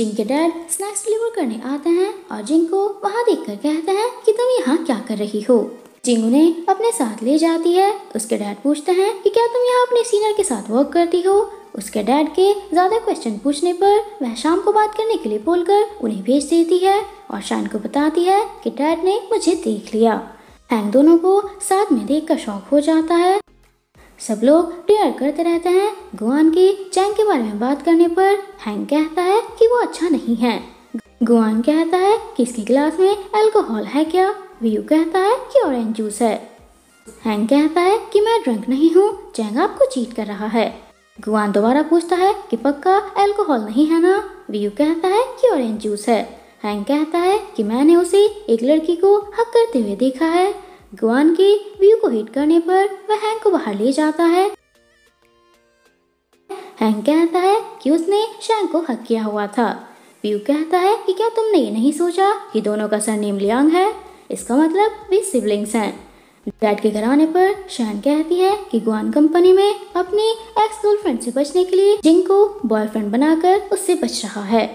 जिंग के dad snacks deliver करने आते हैं और जिंग को वहाँ देखकर कहते हैं कि तुम यहाँ क्या कर रही हो। जिंग उन्हें अपने साथ ले जाती है। उसके डैड पूछते हैं कि क्या तुम यहाँ अपने सीनियर के साथ वर्क करती हो। उसके डैड के ज्यादा क्वेश्चन पूछने पर वह शाम को बात करने के लिए बोलकर उन्हें भेज देती है और शान को बताती है कि डैड ने मुझे देख लिया। हैंक दोनों को साथ में देखकर शॉक हो जाता है। सब लोग डिनर करते रहते हैं। गुआन की चैंग के बारे में बात करने पर हैंक कहता है कि वो अच्छा नहीं है। गुआन कहता है कि इसकी गिलास में अल्कोहल है क्या। व्यू कहता है कि ऑरेंज जूस है। हैंक कहता है कि मैं ड्रंक नहीं हूँ, चैंग आपको चीट कर रहा है। गुआन दोबारा पूछता है कि पक्का अल्कोहल नहीं है ना। व्यू कहता है कि ऑरेंज जूस है। हैंक कहता है कि मैंने उसे एक लड़की को हक करते हुए देखा है। गुआन के व्यू को हिट करने पर वह हैंक को बाहर ले जाता है। हैंक कहता है कि उसने शैंग को हक किया हुआ था। व्यू कहता है कि क्या तुमने ये नहीं सोचा कि दोनों का सरनेम लियांग है, इसका मतलब वे सिबलिंग्स हैं। डैड के घर आने पर शैन कहती है कि गुआन कंपनी में अपनी एक्स गर्लफ्रेंड से बचने के लिए जिंग को बॉयफ्रेंड बनाकर उससे बच रहा है।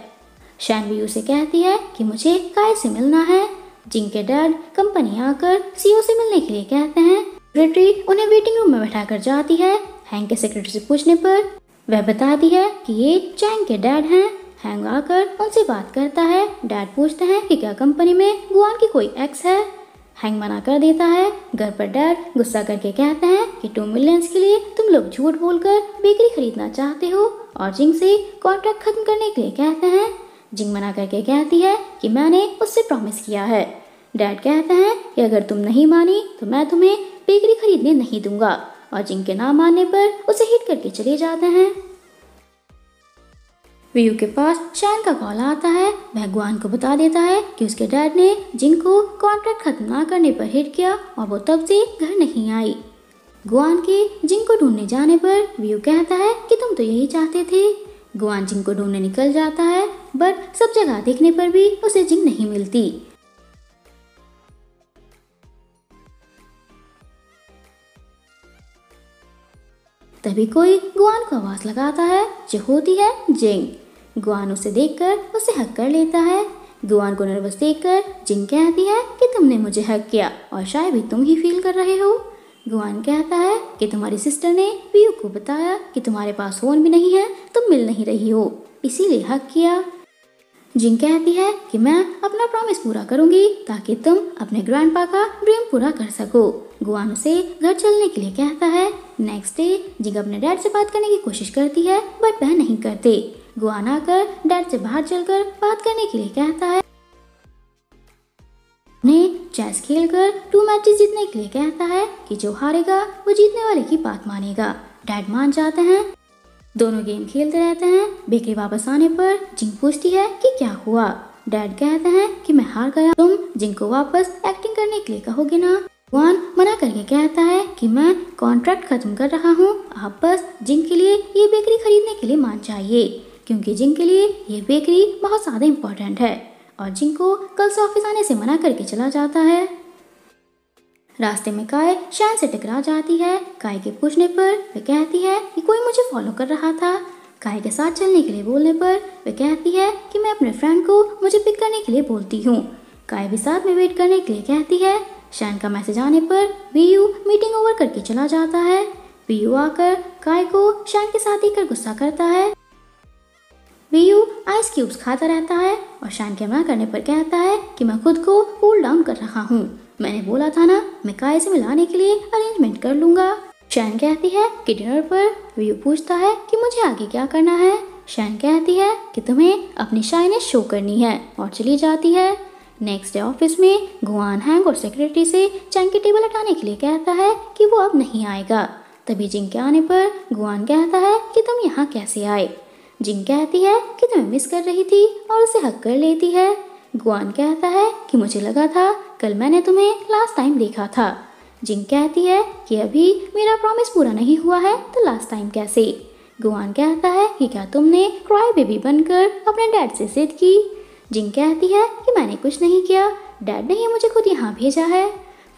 शैन व्यू से कहती है कि मुझे काय से मिलना है। जिंग के डैड कंपनी आकर सीईओ से मिलने के लिए कहते हैं। सेक्रेटरी उन्हें वेटिंग रूम में बैठाकर जाती है। हैंक के सेक्रेटरी से पूछने पर वह बताती है कि ये चैंग के डैड हैं। हैंक आकर उनसे बात करता है। डैड पूछते हैं कि क्या कंपनी में गुआन की कोई एक्स है। हैंक मना कर देता है। घर पर डैड गुस्सा करके कहते हैं कि 2 मिलियन के लिए तुम लोग झूठ बोलकर बेकरी खरीदना चाहते हो और जिंग से कॉन्ट्रैक्ट खत्म करने के लिए कहते हैं। जिंग मना करके कहती है कि मैंने उससे प्रॉमिस किया है। डैड कहते हैं कि अगर तुम नहीं मानी तो मैं तुम्हें बेकरी खरीदने नहीं दूंगा और जिंग के ना मानने पर उसे हिट करके चले जाते हैं। व्यू के पास शैन का कॉल आता है। वह गुआन को बता देता है कि उसके डैड ने जिंग को कॉन्ट्रैक्ट खत्म ना करने पर हिट किया और वो तब से घर नहीं आई। गुआन के जिंग को ढूंढने जाने पर व्यू कहता है कि तुम तो यही चाहते थे। गुआन जिंग को ढूंढने निकल जाता है, बट सब जगह देखने पर भी उसे जिंग नहीं मिलती। तभी कोई गुआन को आवाज लगाता है जो होती है जिंग। गुआन उसे देखकर उसे हक कर लेता है। गुआन को नर्वस देखकर जिंग कहती है कि तुमने मुझे हक किया और शायद भी तुम ही फील कर रहे हो। गुआन कहता है कि तुम्हारी सिस्टर ने व्यू को बताया कि तुम्हारे पास फोन भी नहीं है, तुम मिल नहीं रही हो, इसीलिए हक किया। जिंग कहती है कि मैं अपना प्रॉमिस पूरा करूंगी ताकि तुम अपने ग्रैंडपा का ड्रीम पूरा कर सको। गुआन उसे घर चलने के लिए कहता है। नेक्स्ट डे जिंग अपने डैड से बात करने की कोशिश करती है, बट वह नहीं करते। गुआन आकर डैड से बाहर चलकर बात करने के लिए कहता है। उन्हें चेस खेलकर 2 मैचेस जीतने के लिए कहता है कि जो हारेगा वो जीतने वाले की बात मानेगा। डैड मान जाते हैं। दोनों गेम खेलते रहते हैं। बेकरी वापस आने पर जिंग पूछती है कि क्या हुआ। डैड कहते हैं कि मैं हार गया, तुम जिंग को वापस एक्टिंग करने के लिए कहोगे ना। गुआन मना करके कहता है कि मैं कॉन्ट्रैक्ट खत्म कर रहा हूँ, आप बस जिंग के लिए ये बेकरी खरीदने के लिए मान जाइए, क्योंकि जिंग के लिए ये बेकरी बहुत ज्यादा इम्पोर्टेंट है। और जिंग को कल से ऑफिस आने से मना करके चला जाता है। रास्ते में काय शैन से टकरा जाती है। काय के पूछने पर वह कहती है कि कोई मुझे फॉलो कर रहा था। काय के साथ चलने के लिए बोलने पर वह कहती है कि मैं अपने फ्रेंड को मुझे पिक करने के लिए बोलती हूँ। काय भी साथ में वेट करने के लिए कहती है। शैन का मैसेज आने पर वीयू मीटिंग ओवर करके चला जाता है। वीयू आकर काय को शैन के साथ देखकर गुस्सा करता है। वीयू आइस क्यूब्स खाता रहता है और शैन के मना करने पर कहता है कि मैं खुद को कूल डाउन कर रहा हूँ, मैंने बोला था ना मैं काय से मिलाने के लिए अरेंजमेंट कर लूंगा। शैन कहती है कि डिनर पर वीयू पूछता है कि मुझे आगे क्या करना है। शैन कहती है कि तुम्हें अपनी शाइनेस शो करनी है और चली जाती है। नेक्स्ट डे ऑफिस में गुआन हैंक और सेक्रेटरी से चैंग की टेबल हटाने के लिए कहता है कि वो अब नहीं आएगा। तभी जिंग के आने पर गुआन कहता है कि तुम यहाँ कैसे आए। जिंग कहती है कि तुम्हें मिस कर रही थी और उसे हक कर लेती है। गुआन कहता है कि मुझे लगा था कल मैंने तुम्हें लास्ट टाइम देखा था। जिंग कहती है कि अभी मेरा प्रॉमिस पूरा नहीं हुआ है तो लास्ट टाइम कैसे। गुआन कहता है कि क्या तुमने क्राई बेबी बनकर अपने डैड से जिद की। जिंग कहती है कि मैंने कुछ नहीं किया, डैड ने ही मुझे खुद यहाँ भेजा है।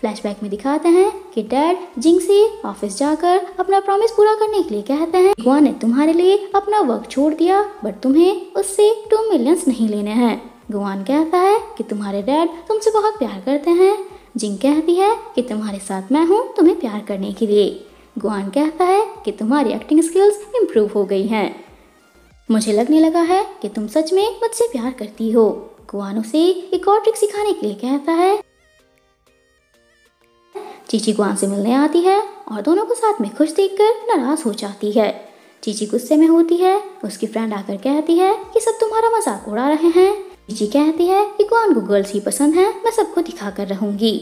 फ्लैशबैक में दिखाते हैं कि डैड जिंग से ऑफिस जाकर अपना प्रॉमिस पूरा करने के लिए कहते हैं गुआन ने तुम्हारे लिए अपना वर्क छोड़ दिया बट तुम्हें उससे 2 मिलियन नहीं लेने हैं। गुआन कहता है कि तुम्हारे डैड तुमसे बहुत प्यार करते हैं। जिंग कहती है कि तुम्हारे साथ मैं हूँ तुम्हें प्यार करने के लिए। गुआन कहता है कि तुम्हारी एक्टिंग स्किल्स इम्प्रूव हो गई हैं। मुझे लगने लगा है कि तुम सच में मुझसे प्यार करती हो। गुआन उसे एक और ट्रिक सिखाने के लिए कहता है। चीची गुआन से मिलने आती है और दोनों को साथ में खुश देखकर नाराज हो जाती है। चीची गुस्से में होती है। उसकी फ्रेंड आकर कहती है कि सब तुम्हारा मजाक उड़ा रहे हैं। चीची कहती है कि गुआन को गर्ल्स ही पसंद है, मैं सबको दिखा कर रहूंगी।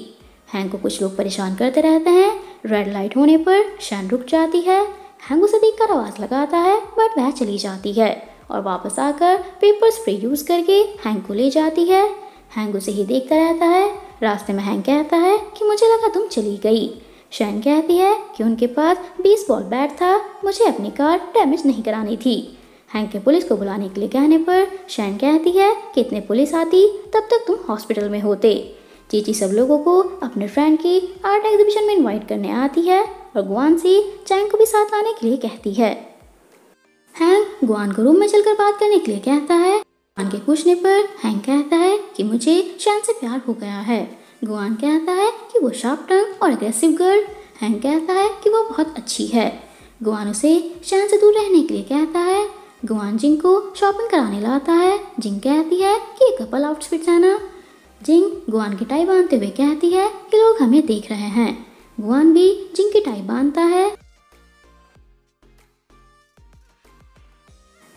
हैंक को कुछ लोग परेशान करते रहते हैं। रेड लाइट होने पर शैन रुक जाती है। हैंक उसे देखकर आवाज लगाता है बट वह चली जाती है और वापस आकर पेपर स्प्रे यूज करके हैंक को ले जाती है। हैंक उसे ही देखता रहता है। रास्ते में हैंक कहता है कि मुझे लगा तुम चली गई। शैन कहती है कि उनके पास बेसबॉल बैट था, मुझे अपनी कार डैमेज नहीं करानी थी। हैंक के पुलिस को बुलाने के लिए कहने पर शैन कहती है कि इतने पुलिस आती तब तक तुम हॉस्पिटल में होते। चीची सब लोगों को अपने फ्रेंड की आर्ट एग्जीबिशन में इनवाइट करने आती है और गुआन से चैंग को भी साथ आने के लिए कहती है। हैंक गुआन को रूम में चलकर बात करने के लिए कहता है। गुआन के पूछने पर हैंक कहता है कि मुझे शैन से प्यार हो गया है। गुआन कहता है कि वो शार्प टंग और अग्रेसिव गर्ल। हैंक कहता है कि वो बहुत अच्छी है। गुआन उसे शैन से दूर रहने के लिए कहता है। गुआन जिंग को शॉपिंग कराने लाता है। जिंग कहती है कि ये कपल आउटफिट्स है ना। जिंग गुआन की टाई बांधते हुए कहती है कि लोग हमें देख रहे हैं। गुआन भी जिंग की टाई बांधता है।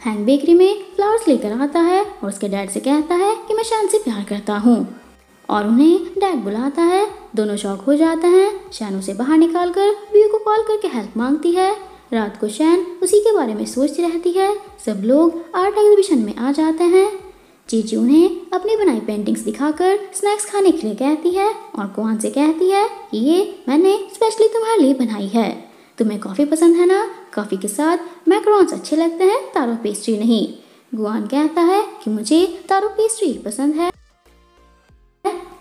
हैंक बेकरी में फ्लावर्स लेकर आता है और उसके डैड से कहता है कि मैं शैन से प्यार करता हूँ और उन्हें डैड बुलाता है। दोनों शॉक हो जाते हैं। शैन उसे बाहर निकालकर व्यू को कॉल करके हेल्प मांगती है। रात को शैन उसी के बारे में सोचती रहती है। सब लोग आर्ट एग्जीबिशन में आ जाते हैं। चीची उन्हें अपनी बनाई पेंटिंग्स दिखाकर स्नैक्स खाने के लिए कहती है और गुआन से कहती है कि ये मैंने स्पेशली तुम्हारे लिए बनाई है। तुम्हें कॉफ़ी पसंद है ना? कॉफ़ी के साथ मैकरोन्स अच्छे लगते हैं, तारो पेस्ट्री नहीं। गुआन कहता है कि मुझे तारो पेस्ट्री पसंद है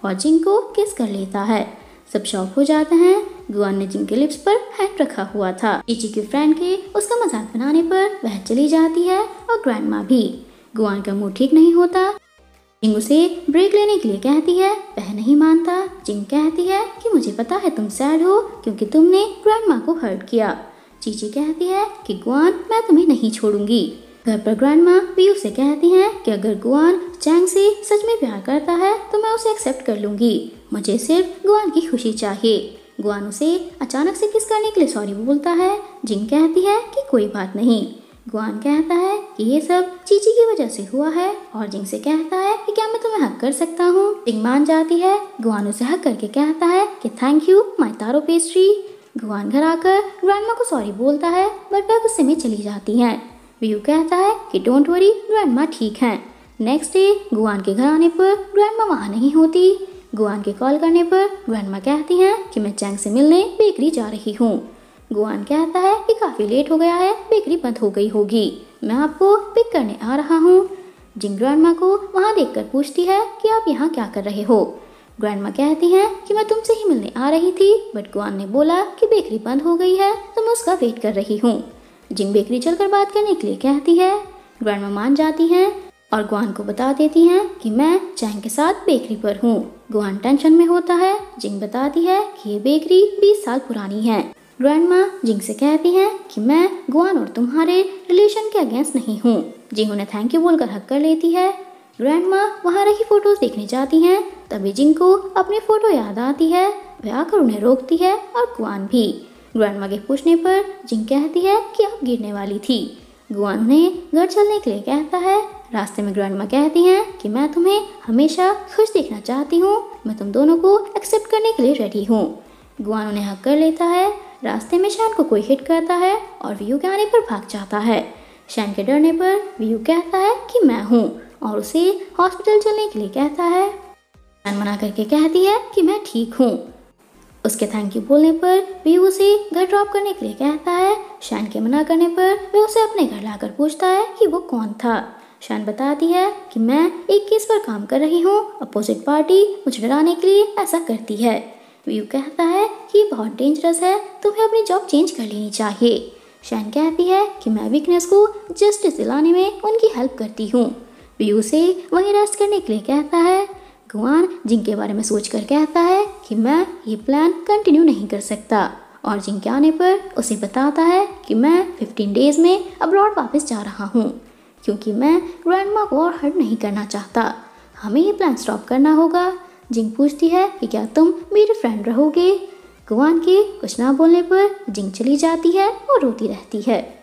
और जिंग को किस कर लेता है। सब शॉक हो जाते हैं। गुआन ने जिंग के लिप्स पर हैंड रखा हुआ था। चीची की फ्रेंड के उसका मजाक बनाने पर वह चली जाती है और ग्रैंडमा भी। गुआन का मूड ठीक नहीं होता। जिंग उसे ब्रेक लेने के लिए कहती है, वह नहीं मानता। जिंग कहती है कि मुझे पता है तुम सैड हो क्योंकि तुमने ग्रैंडमा को हर्ट किया। चीची कहती है कि गुआन मैं तुम्हें नहीं छोड़ूंगी। घर पर ग्रैंडमा व्यू से कहती हैं कि अगर गुआन चैंग से सच में प्यार करता है तो मैं उसे एक्सेप्ट कर लूंगी, मुझे सिर्फ गुआन की खुशी चाहिए। गुआन उसे अचानक से किस करने के लिए सॉरी बोलता है। जिंग कहती है कि कोई बात नहीं। गुआन कहता है कि ये सब चीची की वजह से हुआ है और जिंग से कहता है कि क्या मैं तुम्हें हक कर सकता हूँ। जिंग मान जाती है। गुआन उसे हक करके कहता है कि thank you my taro pastry. Guan घर आकर ग्रैंडमा को सॉरी बोलता है बट वह गुस्से में चली जाती हैं। व्यू कहता है कि डोंट वरी ग्रैंडमा ठीक है। नेक्स्ट डे गुआन के घर आने पर ग्रैंडमा वहाँ नहीं होती। गुआन के कॉल करने पर ग्रैंडमा कहती हैं कि मैं चैंग से मिलने बेकरी जा रही हूँ। गुआन कहता है कि काफ़ी लेट हो गया है, बेकरी बंद हो गई होगी, मैं आपको पिक करने आ रहा हूँ। जिंग ग्रैंडमा को वहाँ देखकर पूछती है कि आप यहाँ क्या कर रहे हो। ग्रैंडमा कहती हैं कि मैं तुमसे ही मिलने आ रही थी बट गुआन ने बोला कि बेकरी बंद हो गई है तो मैं उसका वेट कर रही हूँ। जिंग बेकरी चलकर बात करने के लिए कहती है। ग्रैंडमा मान जाती हैं और गुआन को बता देती हैं कि मैं चैंग के साथ बेकरी पर हूँ। गुआन टेंशन में होता है। जिंग बताती है कि ये बेकरी 20 साल पुरानी है। ग्रैंडमा जिंग से कहती हैं कि मैं गुआन और तुम्हारे रिलेशन के अगेंस्ट नहीं हूँ। जिंग उन्हें थैंक यू बोलकर हक कर लेती है। ग्रैंडमा वहाँ रखी फोटोज देखने जाती हैं। तभी जिंग को अपनी फोटो याद आती है। वह आकर उन्हें रोकती है और गुआन भी। ग्रैंडमा के पूछने पर जिंग कहती है कि आप गिरने वाली थी। गुआन उन्हें घर चलने के लिए कहता है। रास्ते में ग्रैंडमा कहती हैं कि मैं तुम्हें हमेशा खुश देखना चाहती हूँ, मैं तुम दोनों को एक्सेप्ट करने के लिए रेडी हूँ। गुआन उन्हें हक कर लेता है। रास्ते में शैन को कोई हिट करता है और व्यू के आने पर भाग जाता है। शैन के डरने पर व्यू कहता है कि मैं हूँ और उसे हॉस्पिटल चलने के लिए कहता है। शैन मना करके कहती है कि मैं ठीक हूँ। उसके थैंक यू बोलने पर व्यू उसे घर ड्रॉप करने के लिए कहता है। शैन के मना करने पर वह उसे अपने घर लाकर पूछता है कि वो कौन था। शैन बताती है कि मैं एक केस पर काम कर रही हूँ, अपोजिट पार्टी मुझे डराने के लिए ऐसा करती है। व्यू कहता है कि ये बहुत डेंजरस है, तुम्हें अपनी जॉब चेंज कर लेनी चाहिए। शैन कहती है कि मैं वीकनेस को जस्टिस दिलाने में उनकी हेल्प करती हूँ। व्यू से वहीं रेस्ट करने के लिए कहता है। गुआन जिंग के बारे में सोचकर कहता है कि मैं ये प्लान कंटिन्यू नहीं कर सकता, और जिंग के आने पर उसे बताता है कि मैं 15 डेज में अब्रॉड वापस जा रहा हूँ, क्योंकि मैं ग्रैंडमा को और हर्ट नहीं करना चाहता। हमें ये प्लान स्टॉप करना होगा। जिंग पूछती है कि क्या तुम मेरे फ्रेंड रहोगे। गुआन के कुछ ना बोलने पर जिंग चली जाती है और रोती रहती है।